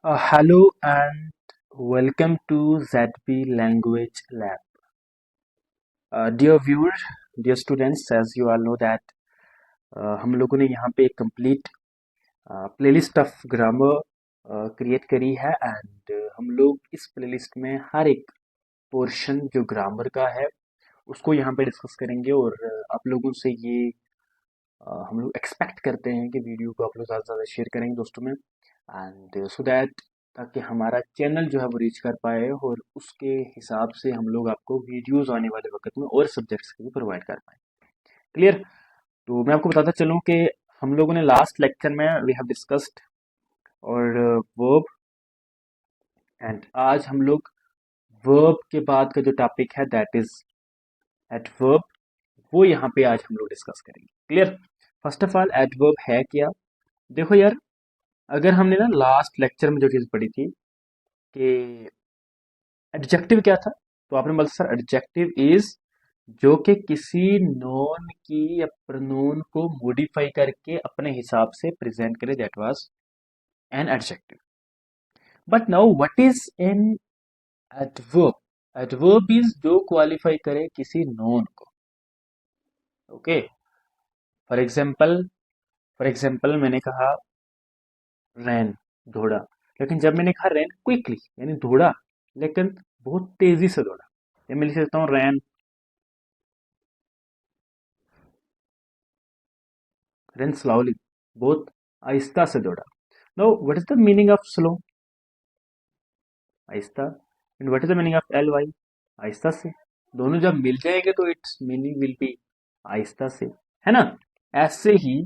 Hello and welcome to ZB Language Lab. Dear viewers, dear students, as you all know that हम लोगों ने यहाँ पे एक complete playlist of grammar create करी है एंड हम लोग इस प्लेलिस्ट में हर एक पोर्शन जो ग्रामर का है उसको यहाँ पे डिस्कस करेंगे और आप लोगों से ये हम लोग एक्सपेक्ट करते हैं कि वीडियो को आप लोग ज़्यादा से ज़्यादा शेयर करेंगे दोस्तों में एंड सो दैट ताकि हमारा चैनल जो है वो रीच कर पाए और उसके हिसाब से हम लोग आपको वीडियोस आने वाले वक्त में और सब्जेक्ट्स के भी प्रोवाइड कर पाए। क्लियर? तो मैं आपको बताता चलूँ कि हम लोगों ने लास्ट लेक्चर में वी हैव डिस्कस्ड और वर्ब एंड आज हम लोग वर्ब के बाद का जो टॉपिक है दैट इज एडवर्ब, वो यहाँ पे आज हम लोग डिस्कस करेंगे। Clear? First of all adverb है क्या? देखो यार, अगर हमने ना लास्ट लेक्चर में जो चीज़ पढ़ी थी कि एडजेक्टिव क्या था, तो आपने बोला सर एडजेक्टिव इज जो कि किसी नोन की या प्रनोन को मॉडिफाई करके अपने हिसाब से प्रेजेंट करे, that was an adjective. But now what is an adverb? Adverb is जो क्वालिफाई करे किसी नोन को। ओके, फॉर एग्जाम्पल मैंने कहा रैन, दौड़ा, लेकिन जब मैंने कहा रैन क्विकली यानी दौड़ा लेकिन बहुत तेजी से दौड़ा, या मैं लिख सकता हूँ रैन रन स्लोली, बहुत आहिस्ता से दौड़ा। No, what is the meaning of slow? आहिस्ता। And what is the meaning of L Y? आहिस्ता से। दोनों जब मिल जाएंगे तो इट्स मीनिंग विल बी आहिस्ता से, है ना? ऐसे ही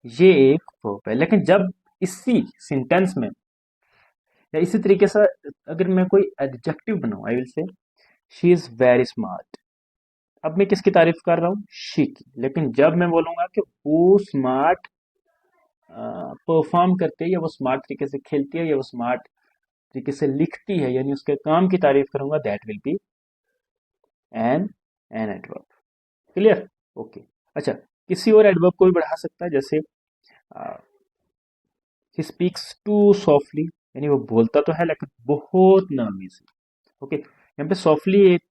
ये एक वर्ब है, लेकिन जब इसी सेंटेंस में या इसी तरीके से अगर मैं कोई एडजेक्टिव बनाऊं, I will say she is very smart. अब मैं किसकी तारीफ कर रहा हूँ? शी की। लेकिन जब मैं बोलूंगा कि वो स्मार्ट परफॉर्म करती है या वो स्मार्ट तरीके से खेलती है या वो स्मार्ट तरीके से लिखती है, यानी उसके काम की तारीफ करूंगा, that will be an an adverb. Clear? Okay. अच्छा, किसी और एडवर्ब को भी बढ़ा सकता है, जैसे ही स्पीक्स टू सॉफ्टली, यानी वो बोलता तो है लेकिन बहुत नरमी से। ओके, यहाँ पे सॉफ्टली एक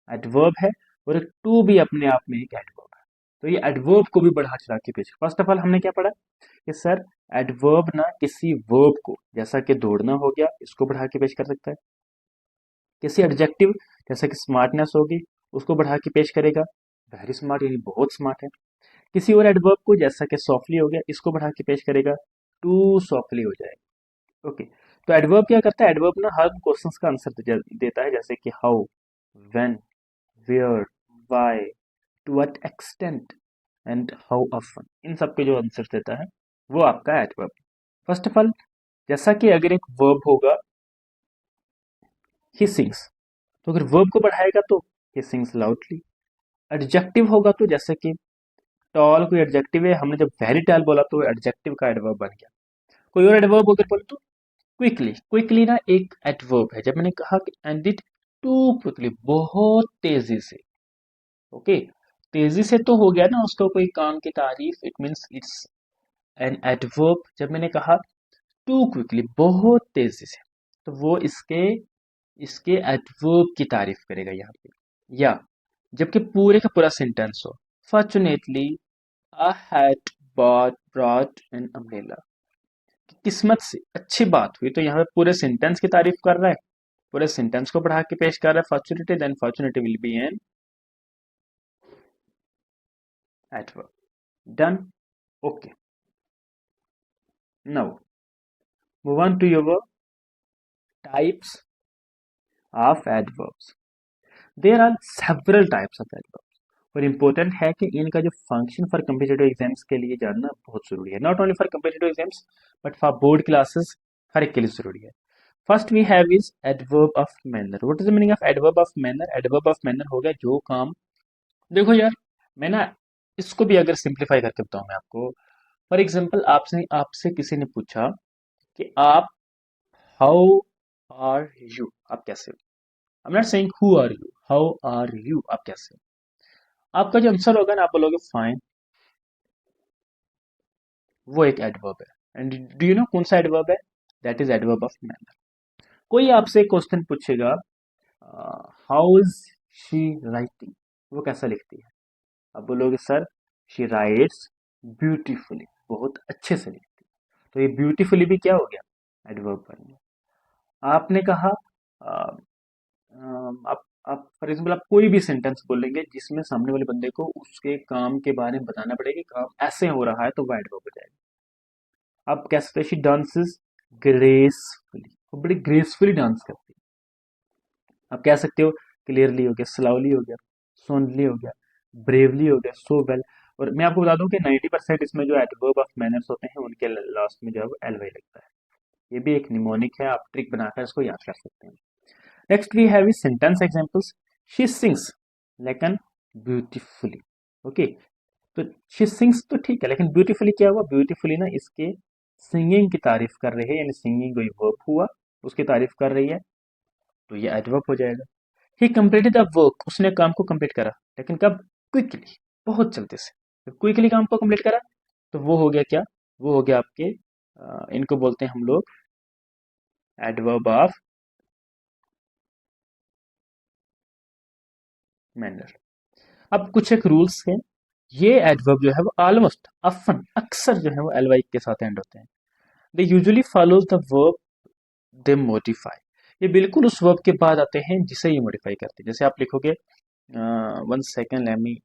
एडवर्ब है और एक टू भी अपने आप में एक एडवर्ब है। तो ये एडवर्ब को भी बढ़ा चढ़ा के पेश। फर्स्ट ऑफ ऑल हमने क्या पढ़ा कि सर एडवर्ब ना किसी वर्ब को, जैसा कि दौड़ना हो गया, इसको बढ़ा के पेश कर सकता है। किसी एडजेक्टिव जैसा कि स्मार्टनेस होगी, उसको बढ़ा के पेश करेगा, वेरी स्मार्ट यानी बहुत स्मार्ट है। किसी और एडवर्ब को जैसा कि सॉफ्टली हो गया, इसको बढ़ा के पेश करेगा, टू सॉफ्टली हो जाएगा। ओके, तो एडवर्ब क्या करता है? एडवर्ब ना हर क्वेश्चंस का आंसर देता है, जैसे कि how, when, where, why, to what extent and how often, इन सब के जो आंसर देता है वो आपका एडवर्ब। फर्स्ट ऑफ ऑल, जैसा कि अगर एक वर्ब होगा ही सिंग्स, तो अगर वर्ब को बढ़ाएगा तो ही सिंग्स लाउडली। एडजेक्टिव होगा तो जैसे कि टॉल कोई एडजेक्टिव है, हमने जब वेरी टॉल बोला तो एडजेक्टिव का एडवर्ब बन गया। कोई और एडवर्ब अगर बोले तो क्विकली, क्विकली ना एक एडवर्ब है। जब मैंने कहा कि एंड इट टू क्विकली, बहुत तेजी से। ओके, तेजी से तो हो गया ना उसको कोई काम की तारीफ, it means it's an adverb. जब मैंने कहा टू क्विकली, बहुत तेजी से, तो वो इसके इसके एडवर्ब की तारीफ करेगा यहाँ पे। या जबकि पूरे का पूरा सेंटेंस हो, fortunately I had brought an umbrella, किस्मत से अच्छी बात हुई, तो यहाँ पे पूरे सेंटेंस की तारीफ कर रहा है, पूरे सेंटेंस को बढ़ा के पेश कर रहा है, fortunately, then fortunately will be an adverb. Done? Okay, now move on to your types of adverbs. There are several types of adverbs और इम्पोर्टेंट है कि इनका जो फंक्शन फॉर कम्पिटिटिव एग्जाम्स के लिए जानना बहुत जरूरी है। Not only for competitive exams but for board classes, हर एक के लिए जरूरी है। First we have is adverb of manner. What is the meaning of adverb of manner? Adverb of manner हो गया जो काम, देखो यार, मैं ना इसको भी अगर सिंप्लीफाई करके बताऊं मैं आपको, फॉर एग्जाम्पल आपसे आपसे किसी ने पूछा कि आप हाउ आर यू, आप कैसे हो? I am not saying who are you, how are you, आप कैसे हो? आपका जो आंसर होगा ना, आप बोलोगे फाइन, वो एक एडवर्ब है। एंड डू यू नो कौन सा एडवर्ब है? That is adverb of manner. कोई आपसे क्वेश्चन पूछेगा हाउ इज शी राइटिंग, वो कैसा लिखती है, आप बोलोगे सर शी राइट्स ब्यूटीफुली, बहुत अच्छे से लिखती है। तो ये ब्यूटीफुली भी क्या हो गया, एडवर्ब बन गया। आपने कहा अ, आप फॉर एग्जाम्पल आप कोई भी सेंटेंस बोलेंगे जिसमें सामने वाले बंदे को उसके काम के बारे में बताना पड़ेगा कि काम ऐसे हो रहा है, तो वो एडवर्ब हो जाएगा। आप कह सकते हैं शी डांसेस ग्रेसफुली, वो बड़ी ग्रेसफुली डांस करती है। आप कह सकते हो क्लियरली हो गया, स्लाउली हो गया, सोनली हो गया, ब्रेवली हो गया, सो वेल। और मैं आपको बता दूं कि 90% इसमें जो एडवर्ब ऑफ मैनर्स होते हैं उनके लास्ट में जो है वो एल वाई लगता है। ये भी एक निमोनिक है, आप ट्रिक बनाकर इसको याद कर सकते हैं। Next we have sentence examples. She sings लेकिन ब्यूटीफुली। ओके, तो शी सिंग्स तो ठीक है, लेकिन ब्यूटीफुली क्या हुआ, ब्यूटीफुली ना इसके सिंगिंग की तारीफ कर रही है, यानी सिंगिंग कोई वर्ब हुआ, उसकी तारीफ कर रही है, तो ये एडवर्ब हो जाएगा। ही कंप्लीटेड द वर्क, उसने काम को कंप्लीट करा, लेकिन कब, क्विकली, बहुत जल्दी से, क्विकली काम को कंप्लीट करा, तो वो हो गया क्या, वो हो गया आपके इनको बोलते हैं हम लोग एडवर्ब ऑफ मैनर। अब कुछ एक रूल्स हैं, ये एडवर्ब जो है वो ऑलमोस्ट अफन अक्सर जो है वो एल वाई के साथ एंड होते हैं। They usually follows the verb they modify, ये बिल्कुल उस वर्ब के बाद आते हैं जिसे ये मॉडिफाई करते हैं। जैसे आप लिखोगे one second let me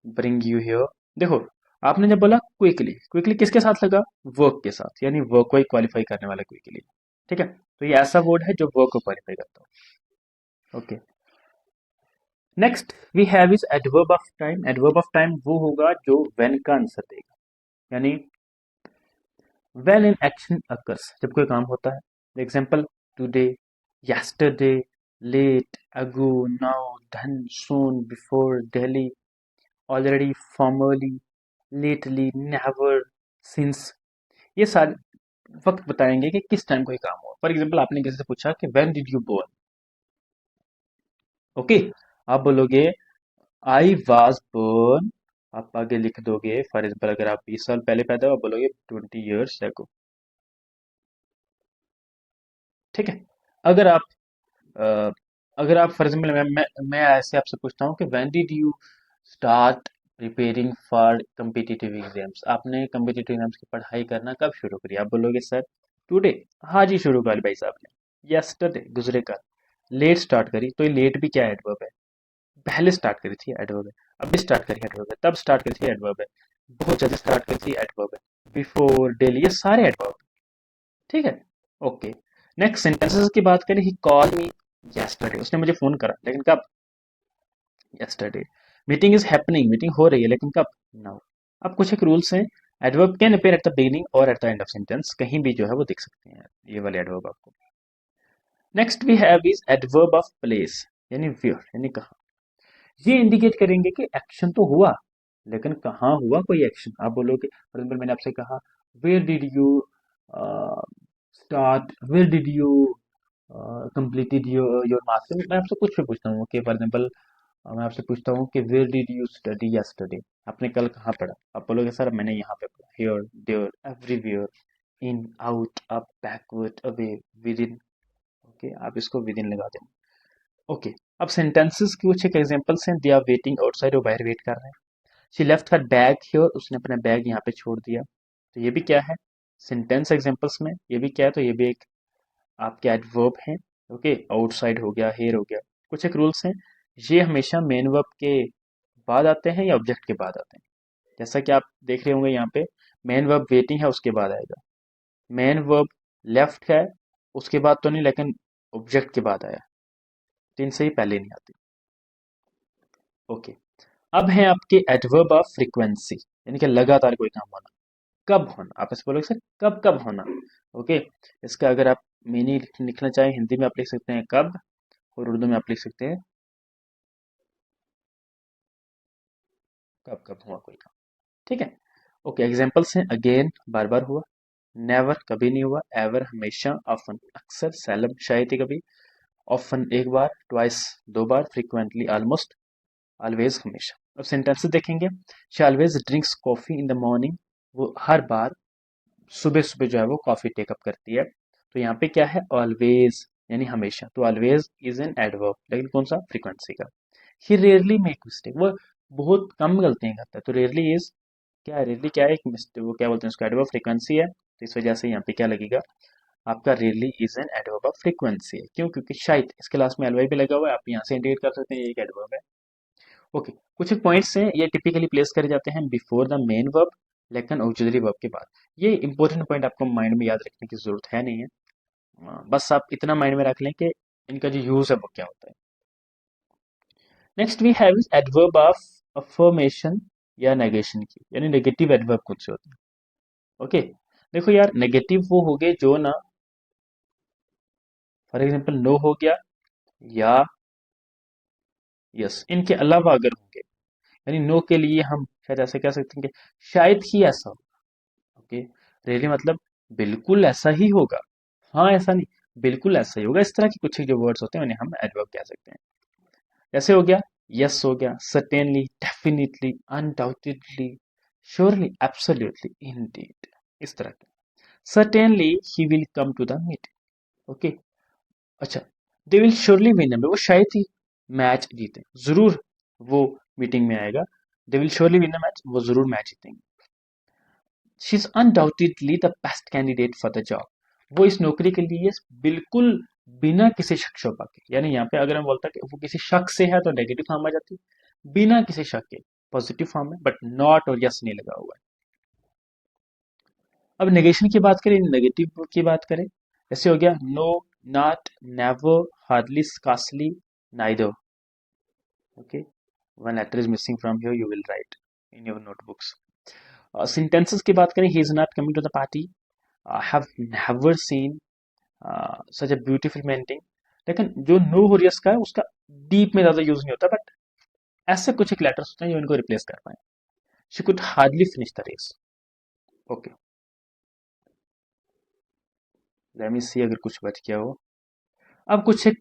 bring you here, देखो आपने जब बोला क्विकली, क्विकली किसके साथ लगा, वर्क के साथ, यानी वर्क को ही क्वालिफाई करने वाला क्विकली। ठीक है, तो ये ऐसा वर्ड है जो वर्क को क्वालिफाई करता है। Okay, next we have is adverb of time. Adverb of time वो होगा जो व्हेन का आंसर देगा, यानी व्हेन इन एक्शन अकर्स, जब कोई काम होता है। एग्जांपल टुडे, यस्टरडे, लेट, अगो, now, then, soon, before, daily, already, formerly, lately, never, since। ये सारे वक्त बताएंगे कि किस टाइम कोई काम हुआ। फॉर एग्जाम्पल आपने किसी से पूछा कि when did you born, okay, आप बोलोगे आई वाज बोर्न, आप आगे लिख दोगे फॉर एग्जाम्पल अगर आप 20 साल पहले पैदा हो आप बोलोगे 20 years ago। ठीक है, अगर आप अ, अगर आप फॉर एग्जाम्पल मैं ऐसे आपसे पूछता हूँ कि when did you start preparing for competitive exams, आपने कम्पिटिटिव एग्जाम्स की पढ़ाई करना कब शुरू करी, आप बोलोगे सर टुडे, हाँ जी शुरू करी भाई साहब ने, यस्टरडे गुजरे कल, लेट स्टार्ट करी, तो ये लेट भी क्या एडवर्ब है, पहले स्टार्ट करी थी एडवर्ब है, अभी स्टार्ट करी एडवर्ब है, तब स्टार्ट करी थी एडवर्ब है, बहुत जल्दी स्टार्ट करी थी एडवर्ब है, बिफोर, डेली, ये सारे एडवर्ब। ठीक है, ओके। नेक्स्ट सेंटेंसेस की बात करें, ही कॉल मी यस्टरडे, उसने मुझे फोन करा, लेकिन कब, yesterday. Meeting is happening, meeting हो रही है, लेकिन कब, नाउ। अब कुछ एक रूल्स हैं, adverb can appear at the beginning और at the end of sentence, कहीं भी जो है वो दिख सकते हैं ये वाले एडवर्ब आपको। Next we have is adverb of place, यानी वेयर, यानी कहाँ। ये इंडिकेट करेंगे कि एक्शन तो हुआ, लेकिन कहाँ हुआ कोई एक्शन। आप बोलोगे फॉर एग्जाम्पल मैंने आपसे कहा where did you start, where did you completed your master, मैं आपसे कुछ भी पूछता हूँ कि फॉर एग्जाम्पल मैं आपसे पूछता हूँ कि where did you study yesterday, आपने कल कहाँ पढ़ा, आप बोलोगे सर मैंने यहाँ पे पढ़ा, here, there, everywhere, in, out, up, backward, away, within. Okay, आप इसको विद इन लगा दें। ओके, अब सेंटेंसेस की कुछ एक एग्जांपल्स हैं, दे आर वेटिंग आउटसाइड, वो बाहर वेट कर रहे हैं। She left her bag here, उसने अपना बैग यहाँ पे छोड़ दिया, तो ये भी क्या है, सेंटेंस एग्जांपल्स में ये भी क्या है, तो ये भी एक आपके एडवर्ब हैं। ओके, आउटसाइड हो गया, हेयर हो गया। कुछ एक रूल्स हैं, ये हमेशा मेन वर्ब के बाद आते हैं या ऑब्जेक्ट के बाद आते हैं। जैसा कि आप देख रहे होंगे यहाँ पे मेन वर्ब वेटिंग है उसके बाद आएगा, मेन वर्ब लेफ्ट है उसके बाद तो नहीं, लेकिन ऑब्जेक्ट के बाद आया, तीन से ही पहले नहीं आती। ओके, अब है आपके एडवर्ब ऑफ फ्रीक्वेंसी, यानी कि लगातार कोई काम होना, कब होना, आप ऐसे बोलोगे सर कब कब होना। ओके, इसका अगर आप मीनिंग लिखना चाहें हिंदी में आप लिख सकते हैं कब, और उर्दू में आप लिख सकते हैं कब कब हुआ कोई काम। ठीक है, ओके, एग्जांपल्स हैं, अगेन बार बार हुआ, नेवर कभी नहीं हुआ, एवर हमेशा, ऑफन अक्सर, सेलम शायद ही कभी, ऑफन एक बार, ट्वाइस दो बार, फ्रीक्वेंटली ऑलमोस्ट, ऑलवेज हमेशा। अब सेंटेंसेस देखेंगे, she always drinks coffee in the morning, वो हर बार सुबह सुबह जो है वो कॉफी टेकअप करती है। तो यहाँ पे क्या है, ऑलवेज यानी हमेशा, तो ऑलवेज इज एन एडवर्ब, लेकिन कौन सा, फ्रीक्वेंसी का। ही रेयरली मेक मिस्टेक, वो बहुत कम गलतियां करता है, तो रेयरली इज क्या है, रेयरली क्या है, एक मिस्टेक, वो क्या बोलते हैं उसको, एडवर्ब फ्रीक्वेंसी है, तो इस वजह से यहाँ पे क्या लगेगा आपका, rarely is an adverb of frequency है। क्यों, क्योंकि शायद इसके लास्ट में एलवाई भी लगा हुआ है, आप यहाँ से इंडिकेट कर सकते हैं ये एक एडवर्ब है। ओके, कुछ एक पॉइंट्स हैं, ये टिपिकली प्लेस करे जाते हैं बिफोर द मेन वर्ब, लेकिन ऑक्सिलरी वर्ब के बाद। ये इंपॉर्टेंट पॉइंट आपको माइंड में याद रखने की जरूरत है नहीं है। बस आप इतना माइंड में रख लें कि इनका जो यूज है वो क्या होता है। Next we have is adverb of affirmation या नेगेशन की, यानी नेगेटिव एडवर्ब कौन से होते हैं। ओके, देखो यार, नेगेटिव वो हो गए जो ना, फॉर एग्जांपल नो हो गया या यस, इनके अलावा अगर होंगे, यानी नो के लिए हम शायद ऐसे कह सकते हैं कि शायद ही ऐसा हो। ओके, रियली मतलब बिल्कुल ऐसा ही होगा, हाँ ऐसा नहीं, बिल्कुल ऐसा ही होगा, इस तरह के कुछ जो वर्ड्स होते हैं उन्हें हम एडवर्ब कह सकते हैं। जैसे हो गया यस, हो गया certainly, definitely, undoubtedly, surely, absolutely, indeed, इस तरह के। Certainly he will come to the meeting. Okay, अच्छा, दे विल श्योरली विन, वो शायद ही मैच जीते, जरूर वो मीटिंग में आएगा, they will surely win the match, वो जरूर मैच जीतेंगे। She is undoubtedly the best candidate for the job, वो इस नौकरी के लिए बिल्कुल बिना किसी शक शुबा के, यानी यहाँ पे अगर हम बोलता कि वो किसी शक से है तो नेगेटिव फॉर्म आ जाती है, बिना किसी शक के पॉजिटिव फॉर्म है, बट नॉट और यस नहीं लगा हुआ है। अब नेगेशन की बात करें, नेगेटिव की बात करें, जैसे हो गया no, not, never, hardly, scarcely, neither. Okay, one letter is missing from here, you will write in your notebooks. Sentences की बात करें, he is not coming to the party, I have never seen such a beautiful painting. लेकिन जो no हो रियस का है उसका deep में ज्यादा यूज नहीं होता, बट ऐसे कुछ एक लेटर्स होते हैं जो इनको रिप्लेस कर पाए। She could hardly finish the race. Okay, let me see अगर कुछ बच गया हो। अब कुछ एक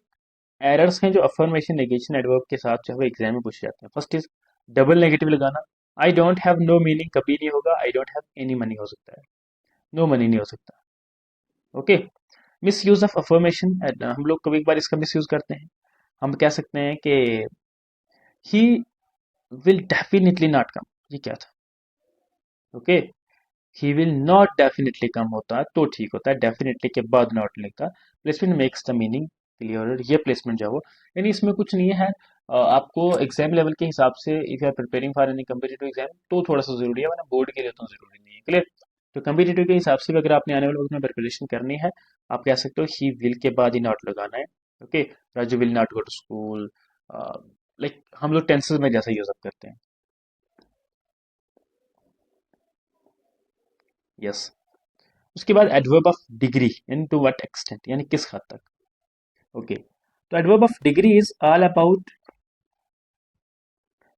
एरर्स हैं जो अफर्मेशन, नेगेशन, एडवर्ब के साथ जो है एग्जाम में पूछे जाते हैं। फर्स्ट इज डबल नेगेटिव लगाना। I don't have no meaning कभी नहीं होगा, I don't have any money हो सकता है, नो मनी नहीं हो सकता। Okay, misuse of affirmation, हम लोग कभी एक बार इसका मिस यूज करते हैं, हम कह सकते हैं कि he will definitely not come, ये क्या था। Okay, he will not definitely come होता है तो ठीक होता है, डेफिनेटली के बाद नॉट लिखता, placement makes the meaning clear, ये प्लेसमेंट जो है वो, यानी इसमें कुछ नहीं है। आपको एग्जाम लेवल के हिसाब से if you are preparing for any competitive exam तो थोड़ा सा जरूरी है, वरना बोर्ड के लिए तो जरूरी नहीं है, क्लियर। तो कम्पिटेटिव के हिसाब से भी अगर आपने आने वाले वक्त में प्रिपरेशन करनी है, आप कह सकते हो ही विल के बाद ही नॉट लगाना है। Okay, Raju will not go to school, like हम लोग टेंसेस में जैसा यूज अप करते हैं। यस, उसके बाद एडवर्ब ऑफ डिग्री, यानी टू व्हाट एक्सटेंट, यानी किस हद तक। ओके, तो adverb of degree is all about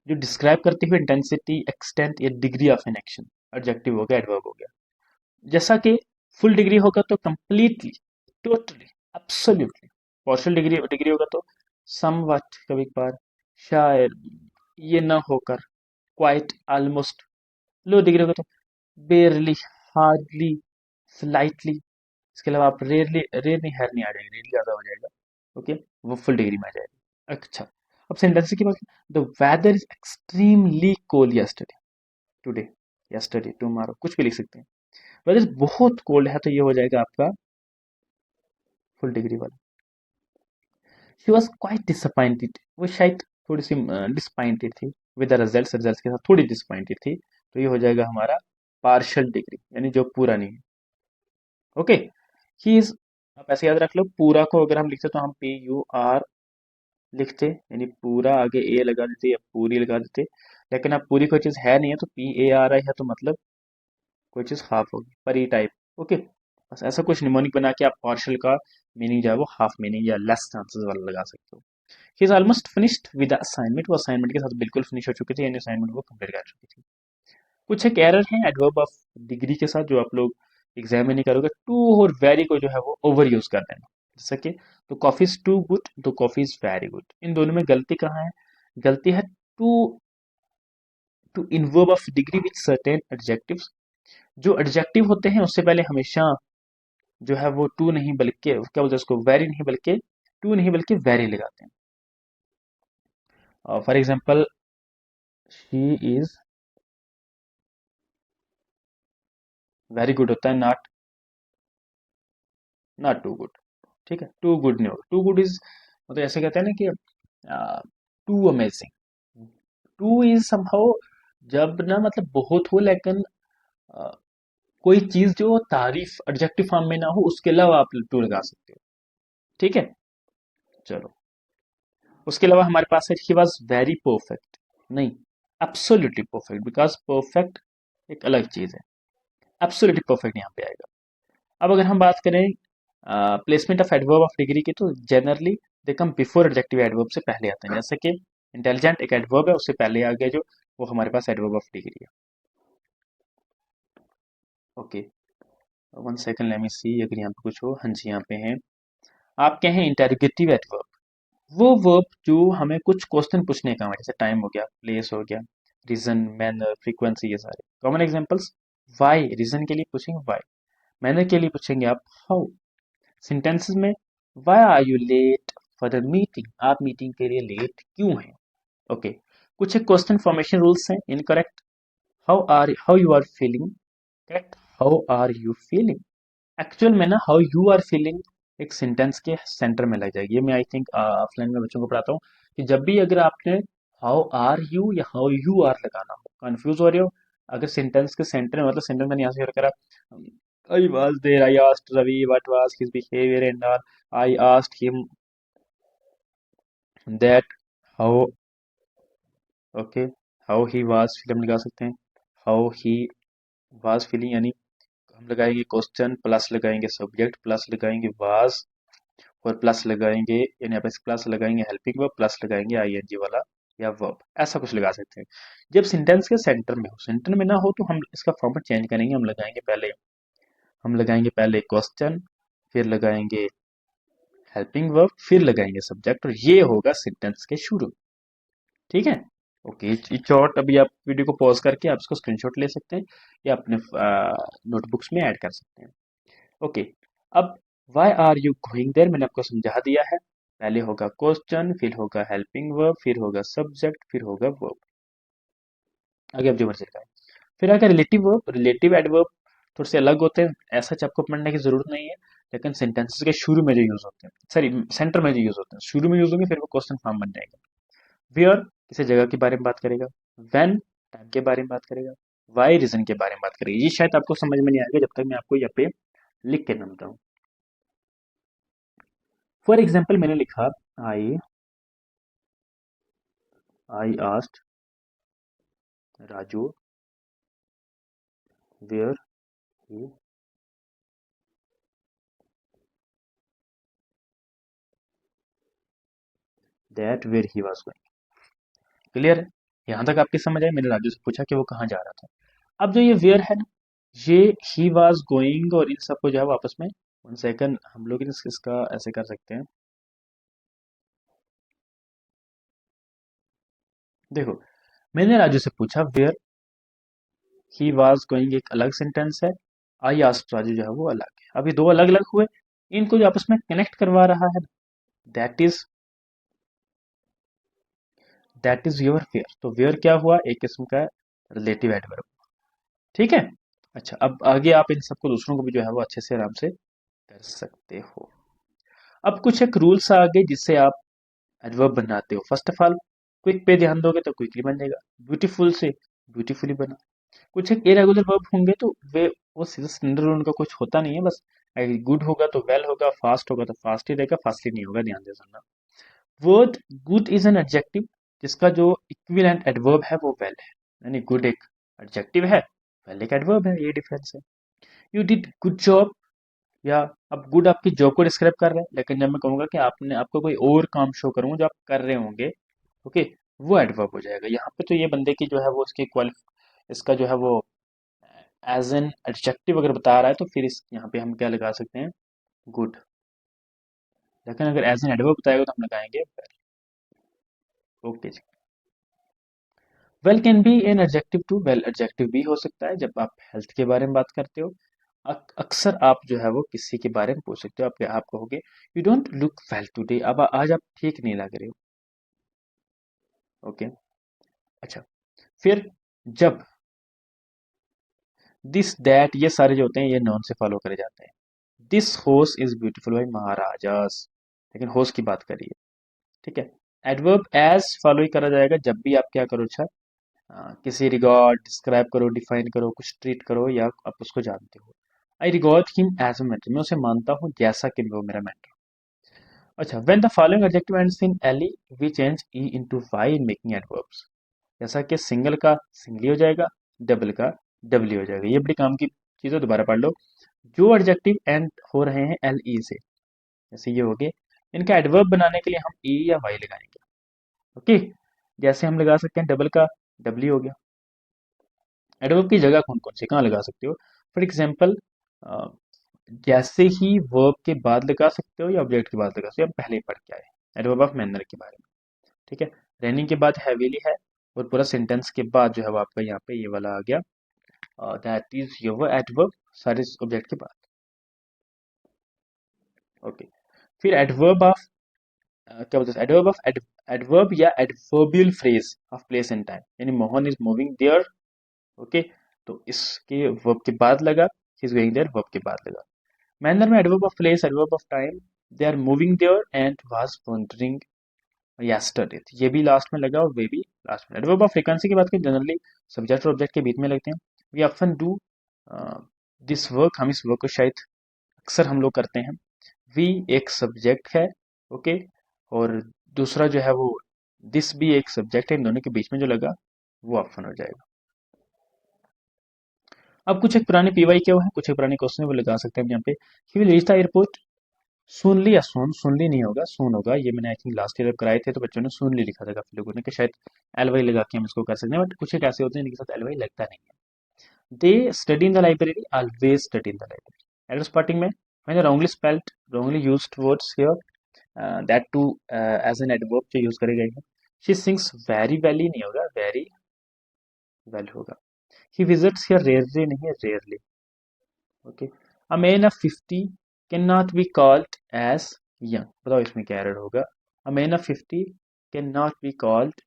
जो डिस्क्राइब करते हुए इंटेंसिटी, एक्सटेंट या degree of an action. Adjective हो गया, एडवर्ब हो गया। जैसा कि फुल डिग्री होगा तो completely, totally, absolutely. Partial degree degree होगा तो समवट, कभी कभार, शायद, ये ना होकर, क्वाइट, ऑलमोस्ट। लो डिग्री होगा तो बेरली, हार्डली, स्लाइटली। इसके अलावा आप रेयरली, रेयर नहीं, हैर नहीं आ जाएगा, रेयरली ज्यादा हो जाएगा। ओके, वो फुल डिग्री में आ जाएगा। अच्छा, अब सेंटेंस की बात, the weather is extremely cold yesterday, today, yesterday, tomorrow, कुछ भी लिख सकते हैं। वेदर बहुत कोल्ड है तो ये हो जाएगा आपका फुल डिग्री वाला। शी वॉज क्वाइट डिसअपॉइंटेड, वो शायद थोड़ी सी डिसअपॉइंटेड थी विद द रिजल्ट्स, रिजल्ट्स के साथ थोड़ी डिसअपॉइंटेड थी, तो ये हो जाएगा हमारा पार्शियल डिग्री, यानी जो पूरा नहीं है। ओके, ही इज, आप ऐसे याद रख लो, पूरा को अगर हम लिखते तो हम पी यू आर लिखते, यानी पूरा आगे ए लगा देते या पूरी लगा देते, लेकिन अब पूरी कोई चीज है नहीं है तो पी ए आर आई है, तो मतलब कोई चीज हाफ होगी, परी टाइप। ओके, बस ऐसा कुछ निमोनिक बना के आप पार्शियल का मीनिंग जो है वो हाफ मीनिंग या लेस चांसेस वाला लगा सकते हो। He is almost finished with assignment, वो असाइनमेंट के साथ बिल्कुल फिनिश हो चुकी थी, यानी असाइनमेंट वो कंप्लीट कर चुकी थी। कुछ एक एरर है एडवर्ब ऑफ डिग्री के साथ जो आप लोग एग्जाम में नहीं करोगे, टू और वेरी को जो है वो ओवर यूज कर देना, जैसे कि तो कॉफी इज टू गुड, तो कॉफी इज वेरी गुड, इन दोनों में गलती कहाँ है, गलती है too, too adverb of degree with certain adjectives, जो एडजेक्टिव होते हैं उससे पहले हमेशा जो है वो टू नहीं बल्कि क्या बोलते हैं उसको, वेरी नहीं बल्कि टू नहीं बल्कि वेरी लगाते हैं। For example, she is very good होता है, नॉट नॉट टू गुड। ठीक है, टू गुड नहीं होगा, टू गुड इज मतलब ऐसे कहते हैं ना कि too amazing. Too is somehow जब ना मतलब बहुत हो, लेकिन अ, कोई चीज जो तारीफ एडजेक्टिव फॉर्म में ना हो उसके अलावा आप टू लगा सकते हो। ठीक है, चलो। उसके अलावा हमारे पास है ही वॉज वेरी परफेक्ट, नहीं, एब्सोल्युटली परफेक्ट, बिकॉज परफेक्ट एक अलग चीज है, एब्सोल्युटली परफेक्ट यहाँ पे आएगा। अब अगर हम बात करें placement of adverb of degree की, तो generally they come before adjective adverb से पहले आते हैं, जैसे कि इंटेलिजेंट एक एडवर्ब है, उससे पहले आ गया जो वो हमारे पास एडवर्ब ऑफ डिग्री है। Okay, one second, let me see अगर यहाँ पे कुछ हो। हाँ जी, यहाँ पे हैं आपके हैं इंटेरोगेटिव एडवर्ब, वो वर्ब जो हमें कुछ क्वेश्चन पूछने का है, जैसे टाइम हो गया, प्लेस हो गया, रीजन, मैनर, फ्रीक्वेंसी, ये सारे कॉमन एग्जांपल्स। वाई, रीजन के लिए पूछेंगे वाई, मैनर के लिए पूछेंगे आप हाउ, सेंटेंसेस में why are you late for the meeting, आप मीटिंग के लिए लेट क्यों हैं। ओके, कुछ एक क्वेश्चन फॉर्मेशन रूल्स हैं, incorrect, how you are feeling, correct, how are you feeling. Actual में ना हाउ यू आर फीलिंग एक सेंटेंस के सेंटर में लग जाएगी। ये मैं आई थिंक ऑफलाइन में बच्चों को पढ़ाता हूँ कि जब भी अगर आपने हाउ आर यू या हाउ यू आर लगाना हो, कंफ्यूज हो रहे हो, अगर सेंटेंस के सेंटर में, मतलब सेंटेंस मैंने यहाँ से करा, I was there, I asked Ravi what was his behaviour and all, I asked him that how, okay, how he was feeling लगा सकते हैं, हाउ ही वाज फीलिंग, यानी हम लगाएंगे क्वेश्चन प्लस लगाएंगे सब्जेक्ट प्लस लगाएंगे वाज, और प्लस लगाएंगे, यानी यहाँ पे प्लस लगाएंगे हेल्पिंग वर्ब प्लस लगाएंगे आईएनजी वाला या वर्ब, ऐसा कुछ लगा सकते हैं। जब सेंटेंस के सेंटर में हो, सेंटर में ना हो तो हम इसका फॉर्मेट चेंज करेंगे, हम लगाएंगे पहले क्वेश्चन, फिर लगाएंगे हेल्पिंग वर्ब, फिर लगाएंगे सब्जेक्ट, और ये होगा सेंटेंस के शुरू। ठीक है, ओके। शॉर्ट, अभी आप वीडियो को पॉज करके आप इसको स्क्रीनशॉट ले सकते हैं या अपने नोटबुक्स में ऐड कर सकते हैं। ओके, अब why are you going there मैंने आपको समझा दिया है। पहले होगा क्वेश्चन, फिर होगा हेल्पिंग वर्ब, फिर होगा सब्जेक्ट, फिर होगा वर्ब, आगे आप जो मर्जी लगाए। फिर आगे रिलेटिव वर्ब, रिलेटिव एडवर्ब थोड़े से अलग होते हैं, ऐसा आपको पढ़ने की जरूरत नहीं है, लेकिन सेंटेंसेस के शुरू में जो यूज होते हैं, सॉरी सेंटर में जो यूज होते हैं, शुरू में यूज होंगे फिर वो क्वेश्चन फॉर्म बन जाएगा। वेयर किसी जगह के बारे में बात करेगा, व्हेन टाइम के बारे में बात करेगा, वाई रीजन के बारे में बात करेगा। ये शायद आपको समझ में नहीं आएगा जब तक मैं आपको यहाँ पे लिख के ना बताऊं। फॉर एग्जाम्पल मैंने लिखा, I I asked Raju where he that where he was going. Clear है, यहाँ तक आपकी समझ आई। मैंने राजू से पूछा कि वो कहाँ जा रहा था। अब जो ये वेयर है ना, ये ही वाज गोइंग और इन सबको जो है वो आपस में, वन सेकंड, हम लोग इसका ऐसे कर सकते हैं। देखो, मैंने राजू से पूछा वेयर ही वाज गोइंग एक अलग सेंटेंस है, आई आस्क्ड राजू जो है वो अलग है। अभी दो अलग अलग हुए, इनको जो आपस में कनेक्ट करवा रहा है, that is that is your where. तो वेयर क्या हुआ, एक किस्म का रिलेटिव एडवर्ब। ठीक है, अच्छा, अब आगे आप इन सबको दूसरों को भी जो है वो अच्छे से आराम से कर सकते हो। अब कुछ एक रूल्स आ गए जिससे आप एडवर्ब बनाते हो। फर्स्ट ऑफ ऑल, क्विक पे ध्यान दोगे तो क्विकली बन जाएगा, ब्यूटीफुल से ब्यूटीफुली बना। कुछ एक इरेगुलर वर्ब होंगे तो वे वो सीधा स्टैंडर्ड, उनका कुछ होता नहीं है, बस गुड होगा तो वेल होगा, फास्ट होगा तो फास्ट ही रहेगा, फास्टली नहीं होगा, ध्यान दे सुनना। Word good is an adjective, जिसका जो इक्विवेलेंट एडवर्ब है वो वेल है, यानी गुड एक एडजेक्टिव है, वेल एक एडवर्ब है, ये डिफरेंस है। यू डिड गुड जॉब, या अब गुड आपकी जॉब को डिस्क्राइब कर रहा है, लेकिन जब मैं कहूंगा कि आपने आपको कोई और काम शो करूंगा जो आप कर रहे होंगे, ओके, वो एडवर्ब हो जाएगा। यहाँ पे तो ये बंदे की जो है वो इसकी क्वालिफ इसका जो है वो एज एन एडजेक्टिव अगर बता रहा है तो फिर इस यहाँ पे हम क्या लगा सकते हैं, गुड। लेकिन अगर एज एन एडवर्ब बताएगा तो हम लगाएंगे वेल। ओके जी, well can be an adjective too, well adjective भी हो सकता है जब आप हेल्थ के बारे में बात करते हो। अक्सर आप जो है वो किसी के बारे में पूछ सकते हो, आप कहोगे you don't look well today, अब आज आप ठीक नहीं लग रहे हो। ओके, अच्छा। फिर जब दिस दैट ये सारे जो होते हैं ये नॉन से फॉलो करे जाते हैं। This horse is beautiful by maharajas, लेकिन होर्स की बात करिए, ठीक है। एडवर्ब एज फॉलो ही करा जाएगा जब भी आप क्या करो, अच्छा, किसी रिगार्ड डिस्क्राइब करो, डिफाइन करो, कुछ ट्रीट करो या आप उसको जानते हो। I regard him as a mentor, मैं उसे मानता हूँ जैसा कि वो मेरा मेंटर। अच्छा, when the following adjective ends in ely we change e into y in making adverbs. जैसा कि सिंगल का सिंगली हो जाएगा, डबल का डबली हो जाएगा। ये बड़ी काम की चीज़ है, दोबारा पढ़ लो। जो एडजेक्टिव एंड हो रहे हैं एल ई से, जैसे ये हो गए, इनका एडवर्ब बनाने के लिए हम ई या वाई लगाएंगे। ओके, जैसे हम लगा सकते हैं डबल का डबली हो गया। एडवर्ब की जगह कौन कौन से कहाँ लगा सकते हो? फॉर एग्जाम्पल, जैसे ही वर्ब के बाद लगा सकते हो या ऑब्जेक्ट के बाद लगा सकते हो, हम पहले ही पढ़ के आए एडवर्ब ऑफ मैनर के बारे में, ठीक है। रनिंग के बाद हैवीली है, और पूरा सेंटेंस के बाद जो है वो आपका यहाँ पे ये वाला आ गया, दैट इज योर एडवर्ब, सारे ऑब्जेक्ट के बाद। ओके, फिर एडवर्ब ऑफ क्या बोलते हैं, एडवर्ब ऑफ एडवर्ब या adverbial phrase of place and time, यानी Mohan is moving there. Okay, तो इसके वर्ब के बाद लगा, he is going there, verb के बाद लगा। मैनर में adverb of place, adverb of time, they are moving there and was wondering yesterday, ये भी लास्ट में लगा और वे भी लास्ट में। एडवर्ब ऑफ फ्रीक्वेंसी की बात करें, जनरली सब्जेक्ट और ऑब्जेक्ट के बीच में लगते हैं। We often do this work, हम इस वर्क को शायद अक्सर हम लोग करते हैं। वी एक सब्जेक्ट है, ओके, और दूसरा जो है वो दिस भी एक सब्जेक्ट है, इन दोनों के बीच में जो लगा वो ऑप्शन हो जाएगा। अब कुछ एक पुराने पीवाई के वो हैं, कुछ एक पुराने क्वेश्चन वो लगा सकते हैं हम यहाँ पे। He will reach the airport, सुनली या सुनली नहीं होगा, सुन होगा। ये मैंने आई थिंक लास्ट ईयर कराए थे तो बच्चों ने सुनली लिखा था काफी लोगों ने, कि शायद एलवाई लगा के हम इसको कर सकते हैं, बट कुछ एक ऐसे होते हैं जिनके साथ एलवाई लगता नहीं है। They study in the library, always study in the library. Adverb starting में मैंने wrongly spelled, wrongly used words here, that to as an adverb जो यूज करे गए हैं। शी सिंग्स वेरी वेली नहीं होगा, वेरी वेल होगा। ही विजिट्स हियर रेयरली नहीं है, rarely. Okay, a man of 50 can not be called as young, बताओ इसमें क्या एरर होगा? A man of 50 can not be called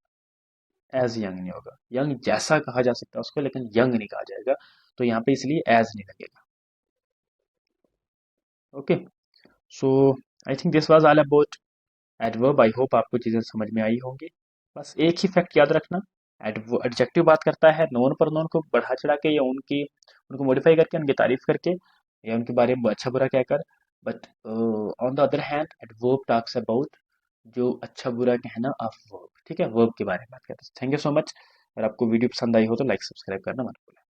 as young नहीं होगा, यंग जैसा कहा जा सकता है उसको, लेकिन यंग नहीं कहा जाएगा, तो यहाँ पे इसलिए एज नहीं लगेगा। Okay, so I think this was all about adverb. I hope आपको चीज़ें समझ में आई होंगी। बस एक ही फैक्ट याद रखना, एडजेक्टिव बात करता है नोन पर नोन को बढ़ा चढ़ा के या उनकी उनको मॉडिफाई करके, उनकी तारीफ करके या उनके बारे में अच्छा बुरा कहकर। But on the other hand adverb talks about जो अच्छा बुरा कहना ऑफ वर्ब, ठीक है, वर्ब के बारे में बात करते हैं। Thank you so much. अगर आपको वीडियो पसंद आई हो तो लाइक सब्सक्राइब करना मत भूलें।